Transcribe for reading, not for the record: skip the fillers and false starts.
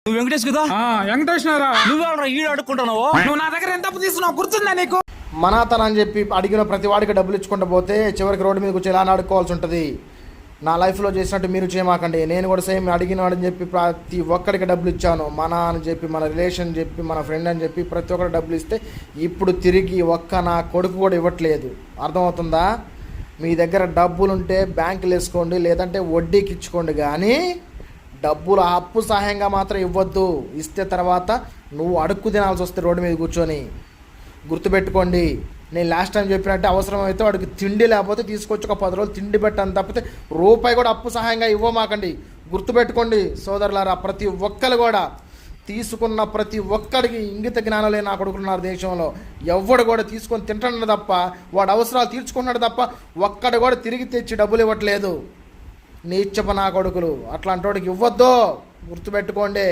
నువ్వు వెంకటేష్ కదా? వెంకటేష్ నారా? నువ్వు ఈడు అడుక్కుంటున్నావు. నువ్వు నా దగ్గర ఎంత అప్పు తీసుకున్నావు గుర్తుందా నీకు? మనాతన అని చెప్పి అడిగిన ప్రతి వాడికి డబ్బులు ఇచ్చుకుంటూ పోతే చివరికి రోడ్డు మీద కూర్చొని ఇలా అడుక్కోవాల్సి ఉంటుంది. నా లైఫ్లో చేసినట్టు మీరు చేయమాకండి. నేను కూడా సేమ్ అడిగిన వాడని చెప్పి ప్రతి ఒక్కడికి డబ్బులు ఇచ్చాను. మన అని చెప్పి, మన రిలేషన్ చెప్పి, మన ఫ్రెండ్ అని చెప్పి ప్రతి ఒక్కరికి డబ్బులు ఇస్తే ఇప్పుడు తిరిగి నా కొడుకు కూడా ఇవ్వట్లేదు. అర్థమవుతుందా? మీ దగ్గర డబ్బులుంటే బ్యాంకులు వేసుకోండి, లేదంటే వడ్డీకి ఇచ్చుకోండి, కానీ డబ్బులు అప్పు సహాయంగా మాత్రం ఇవ్వద్దు. ఇస్తే తర్వాత నువ్వు అడుక్కు తినాల్సి వస్తే రోడ్డు మీద కూర్చొని. గుర్తుపెట్టుకోండి, నేను లాస్ట్ టైం చెప్పినట్టే అవసరమైతే వాడికి తిండి లేకపోతే తీసుకొచ్చి ఒక 10 రోజులు తిండి పెట్టని తప్పితే రూపాయి కూడా అప్పు సహాయంగా ఇవ్వమాకండి. గుర్తుపెట్టుకోండి సోదరులారా, ప్రతి ఒక్కరు కూడా తీసుకున్న ప్రతి ఒక్కడికి ఇంగిత జ్ఞానం లేని నా కొడుకున్నారు దేశంలో. ఎవడు కూడా తీసుకొని తింటున్నాడు తప్ప, వాడు అవసరాలు తీర్చుకున్నాడు తప్ప ఒక్కడు కూడా తిరిగి తెచ్చి డబ్బులు ఇవ్వట్లేదు. నీచప నా కొడుకులు. అట్లాంటి వాడికి ఇవ్వద్దు. గుర్తుపెట్టుకోండి.